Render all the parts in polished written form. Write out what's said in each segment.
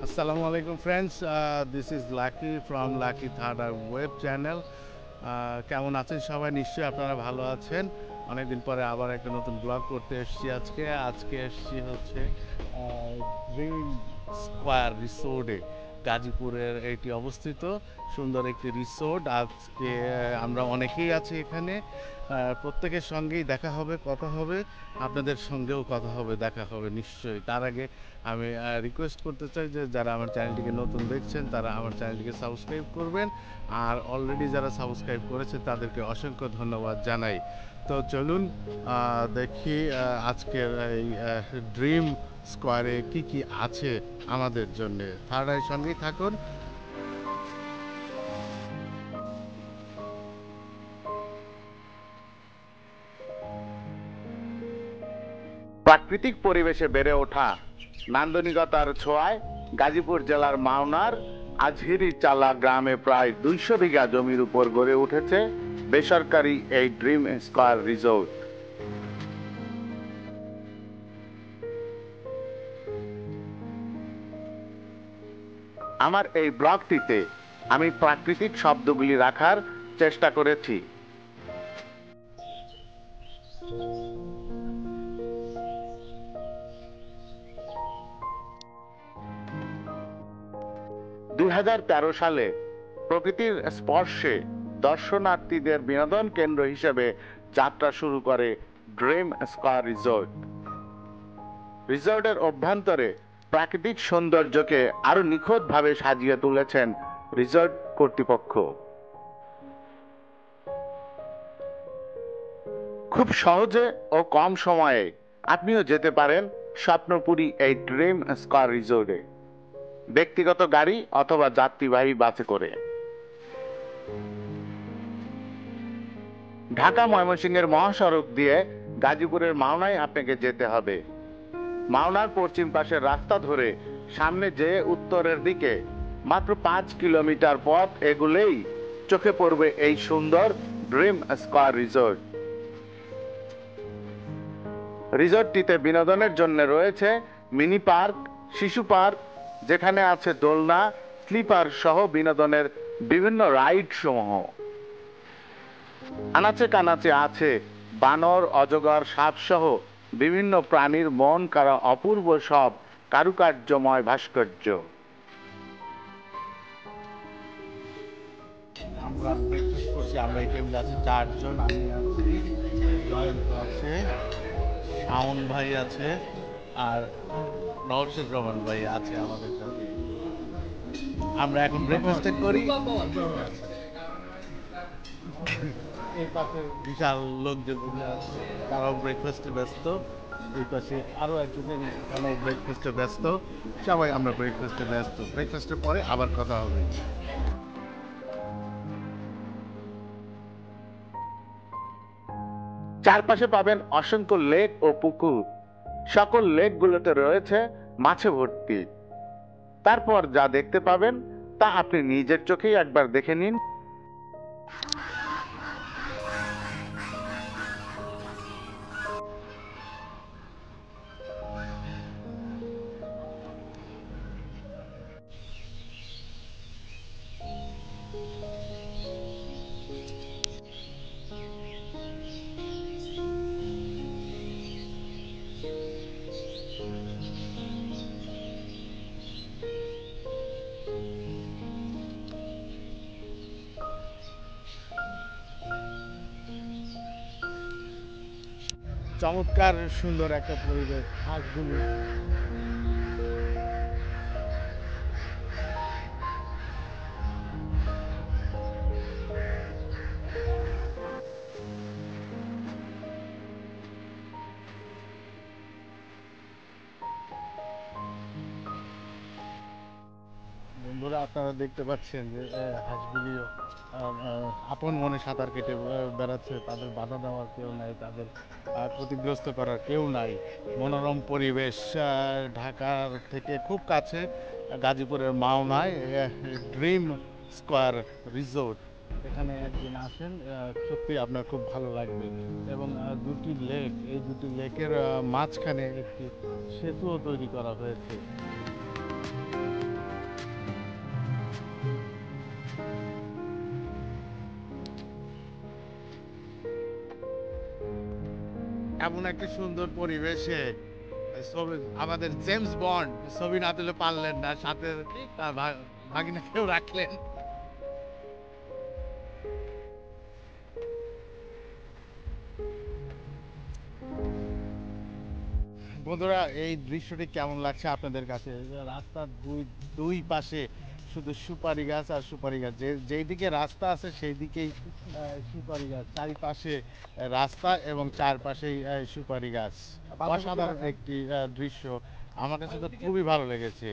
Assalamu alaikum friends. This is Lucky from Lucky Thada web channel. কেমন আছেন সবাই? নিশ্চয়ই আপনারা ভালো আছেন। অনেকদিন পরে আবার একটা নতুন ব্লগ করতে এসেছি আজকে এসেছি হচ্ছে ড্রিম স্কোয়ার রিসোর্টে। গাজীপুরের এটি অবস্থিত সুন্দর একটি রিসোর্ট। আজকে আমরা অনেকেই আছি এখানে। প্রত্যেকের সঙ্গেই দেখা হবে, কথা হবে, আপনাদের সঙ্গেও কথা হবে, দেখা হবে নিশ্চয়ই। তার আগে আমি রিকোয়েস্ট করতে চাই যে যারা আমার চ্যানেলটিকে নতুন দেখছেন তারা আমার চ্যানেলটিকে সাবস্ক্রাইব করবেন, আর অলরেডি যারা সাবস্ক্রাইব করেছে তাদেরকে অসংখ্য ধন্যবাদ জানাই। তো চলুন দেখি আজকের এই ড্রিম স্কোয়ারে কি কি আছে আমাদের জন্য। থার্ড আই সঙ্গেই থাকুন। প্রাকৃতিক পরিবেশে বেড়ে ওঠা নান্দনিকতার ছোঁয়ায় গাজীপুর জেলার মাওনার আজহিরি চালা গ্রামে প্রায় 200 বিঘা জমির উপর গড়ে উঠেছে বেসরকারি এই ড্রিম স্কয়ার রিসোর্ট। আমার এই ব্লগটিতে আমি প্রাকৃতিক শব্দগুলি রাখার চেষ্টা করেছি। 2013 সালে প্রকৃতির স্পর্শে দর্শনার্থীদের বিনোদন কেন্দ্র হিসেবে যাত্রা শুরু করে ড্রিম স্কয়ার রিসোর্ট। রিসোর্টের অভ্যন্তরে প্রাকৃতিক সৌন্দর্যকে আরো নিখুঁতভাবে সাজিয়ে তুলেছেন রিসোর্ট কর্তৃপক্ষ। খুব সহজে ও কম সময়ে আপনিও যেতে পারেন স্বপ্নপুরী এই ড্রিম স্কয়ার রিসোর্টে, ব্যক্তিগত গাড়ি অথবা যাত্রীবাহী বাসে করে। ঢাকা ময়মনসিংহের মহাসড়ক দিয়ে গাজীপুরের মাওনায় আপনাকে যেতে হবে। মাওনার পশ্চিম পাশের রাস্তা ধরে সামনে যেয়ে উত্তরের দিকে মাত্র 5 কিলোমিটার পথ এগুলেই চোখে পড়বে এই সুন্দর ড্রিম স্কয়ার রিসোর্ট। রিসোর্টটিতে বিনোদনের জন্য রয়েছে মিনি পার্ক, শিশু পার্ক, যেখানে আছে দোলনা, স্লিপার সহ বিনোদনের বিভিন্ন রাইড সমূহ। আনাচে কানাচে আছে বানর, অজগর, সাপ সহ বিভিন্ন প্রাণীর মন কাড়া অপূর্ব সব কারুকার্যময় ভাস্কর্য। আমরা ব্রেকফাস্ট করছি, আমরা এই টেবিলে আছি 4 জন। আমি আছি, জয়ন্ত আছে, শাওন ভাই আছে, আর নওশাদ রহমান ভাই আছে আমাদের সাথে। আমরা এখন ব্রেকফাস্ট করি। এই পাশে বিশাল লোকজন আছে, তারাও ব্রেকফাস্টে ব্যস্ত। এই পাশে আরো একজনের ব্রেকফাস্টে ব্যস্ত। সবাই আমরা ব্রেকফাস্টে ব্যস্ত। ব্রেকফাস্টের পরে আবার কথা হবে। চারপাশে পাবেন অসংখ্য লেক ও পুকুর। সকল লেকগুলোতে রয়েছে মাছে ভর্তি। তারপর যা দেখতে পাবেন তা আপনি নিজের চোখেই একবার দেখে নিন। চমৎকার সুন্দর একটা পরিবেশ। হাঁসগুলি বন্ধুরা, আপনারা দেখতে পাচ্ছেন যে হাঁসগুলি আপন মনে সাঁতার কেটে বেড়াচ্ছে। তাদের বাধা দেওয়ার কেউ নাই, তাদের ক্ষতিগ্রস্ত করার কেউ নাই। মনোরম পরিবেশ, ঢাকার থেকে খুব কাছে গাজীপুরের মাওনায় ড্রিম স্কোয়ার রিসোর্ট। এখানে একদিন আসেন, সত্যি আপনার খুব ভালো লাগবে। এবং দুটি লেক, এই দুটি লেকের মাঝখানে একটি সেতুও তৈরি করা হয়েছে। এমন একটা সুন্দর পরিবেশে ছবি, আমাদের জেমস বন্ড ছবি না তুলে পারলেন না, সাথে তার ভাগিনাকেও রাখলেন। বন্ধুরা, এই দৃশ্যটি কেমন লাগছে আপনাদের কাছে? রাস্তার দুই দুই পাশে শুধু সুপারি গাছ আর সুপারি গাছ, যেই দিকে রাস্তা আছে সেই দিকেই সুপারি গাছ, চারিপাশে রাস্তা এবং চারপাশেই সুপারি গাছ। অসাধারণ একটি দৃশ্য, আমার কাছে তো খুবই ভালো লেগেছে।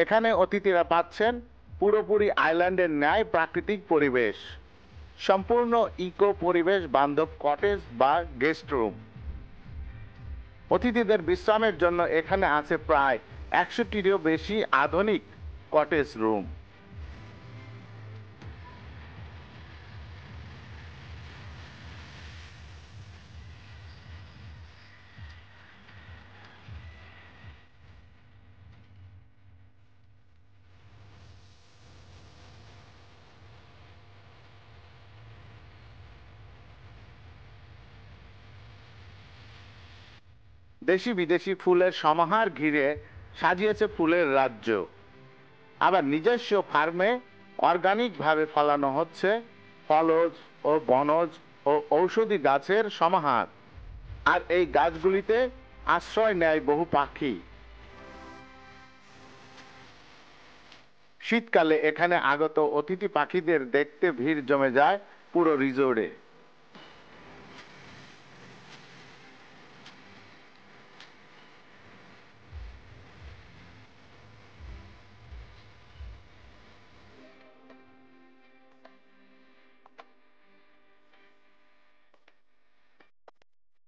এখানে অতিথিরা পাচ্ছেন পুরোপুরি আইল্যান্ডের ন্যায় প্রাকৃতিক পরিবেশ, সম্পূর্ণ ইকো পরিবেশ বান্ধব কটেজ বা গেস্ট রুম। অতিথিদের বিশ্রামের জন্য এখানে আছে প্রায় 100টিরও বেশি আধুনিক কটেজ রুম। দেশি বিদেশি ফুলের সমাহার ঘিরে সাজিয়েছে ফুলের রাজ্য। আবার নিজস্ব ফার্মে অর্গানিকভাবে ফলানো হচ্ছে ফলজ ও বনজ ও ঔষধি গাছের সমাহার। আর এই গাছগুলিতে আশ্রয় নেয় বহু পাখি। শীতকালে এখানে আগত অতিথি পাখিদের দেখতে ভিড় জমে যায় পুরো রিসোর্টে।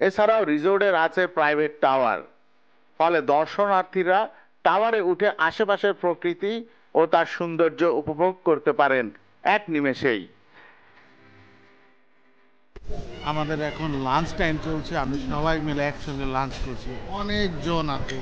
এছাড়াও রিসোর্টের আছে প্রাইভেট টাওয়ার, ফলে দর্শনার্থীরা টাওয়ারে উঠে আশেপাশের প্রকৃতি ও তার সৌন্দর্য উপভোগ করতে পারেন এক নিমেষেই। আমাদের এখন লাঞ্চ টাইম চলছে, আমি সবাই মিলে একসঙ্গে লাঞ্চ করছি, অনেকজন আছে।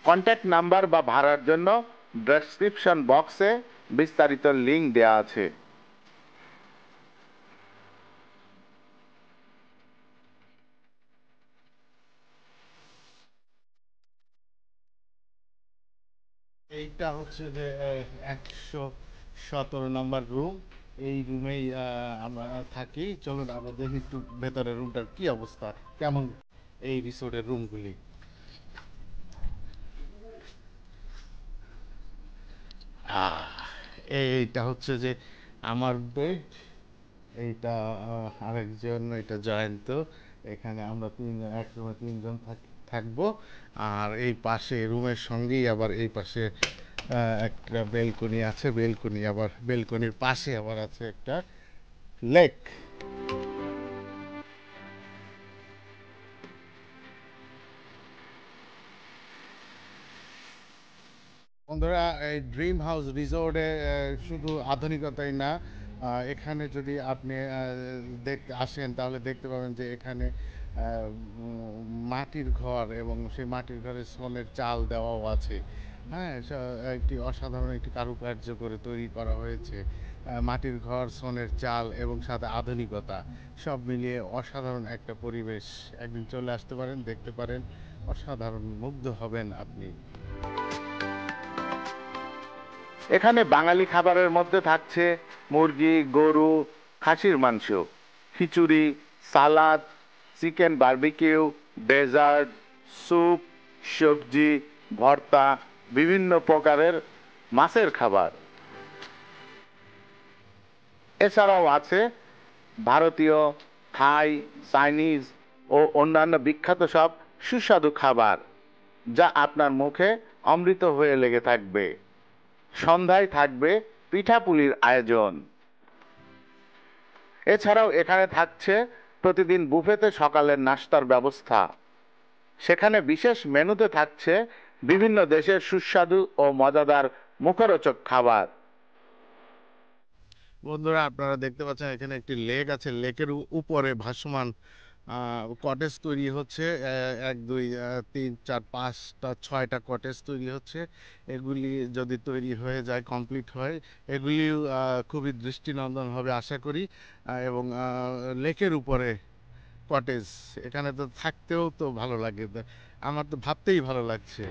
কন্ট্যাক্ট নাম্বার বা ভাড়ার জন্য ডেসক্রিপশন বক্সে বিস্তারিত লিংক দেওয়া আছে। এইটা হচ্ছে যে 117 নম্বর রুম। এই রুমেই আমরা থাকি। চলুন আমরা দেখি একটু ভেতরের রুমটার কি অবস্থা, কেমন এই রিসোর্টের রুমগুলি। এইটা হচ্ছে যে আমার বেড, এইটা আরেকজন, এটা জয়ন্ত। এখানে আমরা এক রুমে তিনজন থাকবো। আর এই পাশে রুমের সঙ্গেই আবার এই পাশে একটা বেলকনি আছে, বেলকনি আবার বেলকনির পাশে আবার আছে একটা লেক। বন্ধুরা, এই ড্রিম হাউস রিসোর্টে শুধু আধুনিকতাই না, এখানে যদি আপনি দেখতে আসেন তাহলে দেখতে পাবেন যে এখানে মাটির ঘর, এবং সেই মাটির ঘরে সোনের চাল দেওয়াও আছে। হ্যাঁ, একটি অসাধারণ একটি কারুকার্য করে তৈরি করা হয়েছে। মাটির ঘর, সোনের চাল এবং সাথে আধুনিকতা সব মিলিয়ে অসাধারণ একটা পরিবেশ। একদিন চলে আসতে পারেন, দেখতে পারেন, অসাধারণ মুগ্ধ হবেন আপনি। এখানে বাঙালি খাবারের মধ্যে থাকছে মুরগি, গরু, খাসির মাংস, খিচুড়ি, সালাদ, চিকেন বারবিকিউ, ডেজার্ট, স্যুপ, সবজি, ভর্তা, বিভিন্ন প্রকারের মাছের খাবার। এছাড়াও আছে ভারতীয়, থাই, চাইনিজ ও অন্যান্য বিখ্যাত সব সুস্বাদু খাবার, যা আপনার মুখে অমৃত হয়ে লেগে থাকবে। সন্ধ্যায় থাকবে পিঠাপুলির আয়োজন। এছাড়াও এখানে থাকছে প্রতিদিন বুফেতে সকালের নাস্তার ব্যবস্থা। সেখানে বিশেষ মেনুতে থাকছে বিভিন্ন দেশের সুস্বাদু ও মজাদার মুখরোচক খাবার। বন্ধুরা, আপনারা দেখতে পাচ্ছেন এখানে একটি লেক আছে। লেকের উপরে ভাসমান কটেজ তৈরি হচ্ছে। 1 2 3 4 5টা 6টা কটেজ তৈরি হচ্ছে। এগুলি যদি তৈরি হয়ে যায়, কমপ্লিট হয়, এগুলি খুবই দৃষ্টিনন্দন হবে আশা করি। এবং লেকের উপরে কটেজ, এখানে তো থাকতেও তো ভালো লাগে। আমার তো ভাবতেই ভালো লাগছে।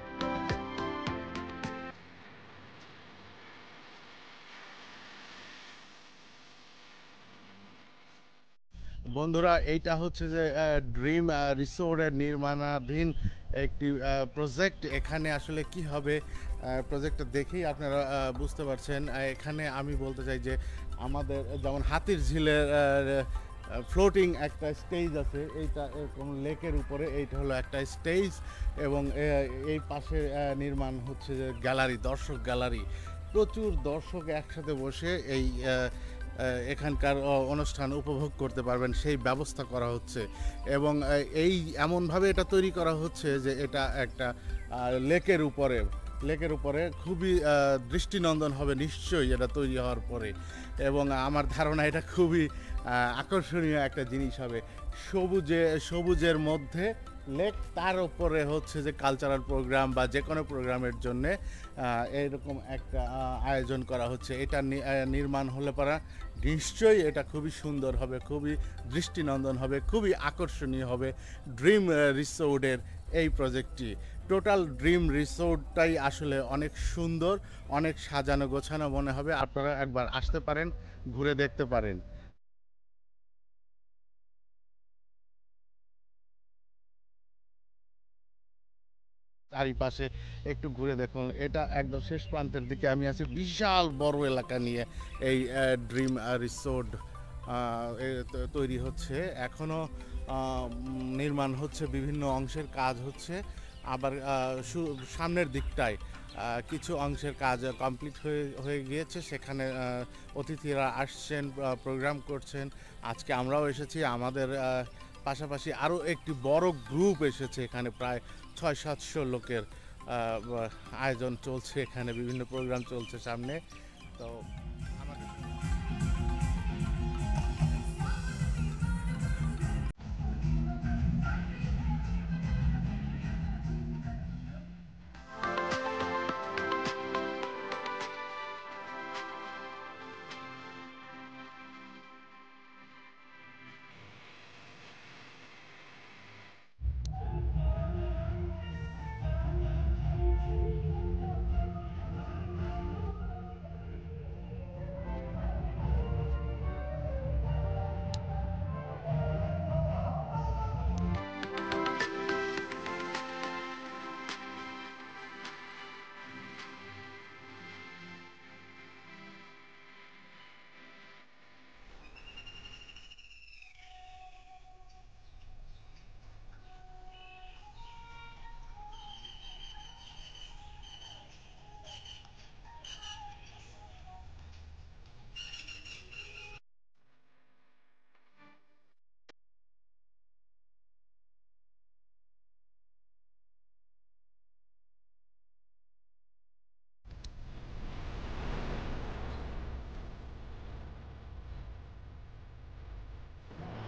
বন্ধুরা, এইটা হচ্ছে যে ড্রিম রিসোর্টের নির্মাণাধীন একটি প্রজেক্ট। এখানে আসলে কি হবে, প্রজেক্টটা দেখেই আপনারা বুঝতে পারছেন। এখানে আমি বলতে চাই যে আমাদের যেমন হাতির ঝিলের ফ্লোটিং একটা স্টেজ আছে, এইটা এরকম লেকের উপরে, এইটা হলো একটা স্টেজ। এবং এই পাশে নির্মাণ হচ্ছে যে গ্যালারি, দর্শক গ্যালারি। প্রচুর দর্শক একসাথে বসে এই এখানকার অনুষ্ঠান উপভোগ করতে পারবেন, সেই ব্যবস্থা করা হচ্ছে। এবং এই এমনভাবে এটা তৈরি করা হচ্ছে যে এটা একটা লেকের উপরে, লেকের উপরে খুবই দৃষ্টিনন্দন হবে নিশ্চয়ই এটা তৈরি হওয়ার পরে। এবং আমার ধারণা এটা খুবই আকর্ষণীয় একটা জিনিস হবে। সবুজের মধ্যে লেক, তার উপরে হচ্ছে যে কালচারাল প্রোগ্রাম বা যে কোনো প্রোগ্রামের জন্যে এরকম একটা আয়োজন করা হচ্ছে। এটা নির্মাণ হলে পরা নিশ্চয়ই এটা খুবই সুন্দর হবে, খুবই দৃষ্টিনন্দন হবে, খুবই আকর্ষণীয় হবে ড্রিম রিসোর্টের এই প্রজেক্টটি। টোটাল ড্রিম রিসোর্টটাই আসলে অনেক সুন্দর, অনেক সাজানো গোছানো মনে হবে। আপনারা একবার আসতে পারেন, ঘুরে দেখতে পারেন। চারিপাশে একটু ঘুরে দেখুন, এটা একদম শেষ প্রান্তের দিকে আমি আছি। বিশাল বড় এলাকা নিয়ে এই ড্রিম রিসোর্ট তৈরি হচ্ছে। এখনও নির্মাণ হচ্ছে, বিভিন্ন অংশের কাজ হচ্ছে। আবার সামনের দিকটায় কিছু অংশের কাজ কমপ্লিট হয়ে গিয়েছে। সেখানে অতিথিরা আসছেন, প্রোগ্রাম করছেন। আজকে আমরাও এসেছি, আমাদের পাশাপাশি আরও একটি বড় গ্রুপ এসেছে। এখানে প্রায় 600-700 লোকের আয়োজন চলছে, এখানে বিভিন্ন প্রোগ্রাম চলছে সামনে। তো আমাদের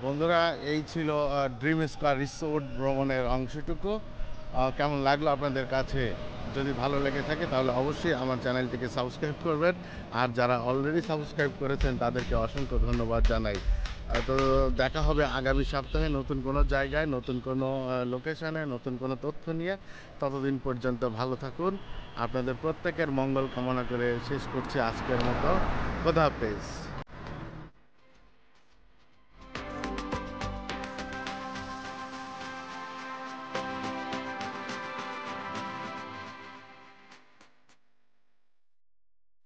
বন্ধুরা, এই ছিল ড্রিম স্কয়ার রিসোর্ট ভ্রমণের অংশটুকু। কেমন লাগলো আপনাদের কাছে? যদি ভালো লেগে থাকে তাহলে অবশ্যই আমার চ্যানেলটিকে সাবস্ক্রাইব করবেন। আর যারা অলরেডি সাবস্ক্রাইব করেছেন তাদেরকে অসংখ্য ধন্যবাদ জানাই। তো দেখা হবে আগামী সপ্তাহে নতুন কোনো জায়গায়, নতুন কোনো লোকেশনে, নতুন কোনো তথ্য নিয়ে। ততদিন পর্যন্ত ভালো থাকুন। আপনাদের প্রত্যেকের মঙ্গল কামনা করে শেষ করছি আজকের মতো। খোদা হাফেজ।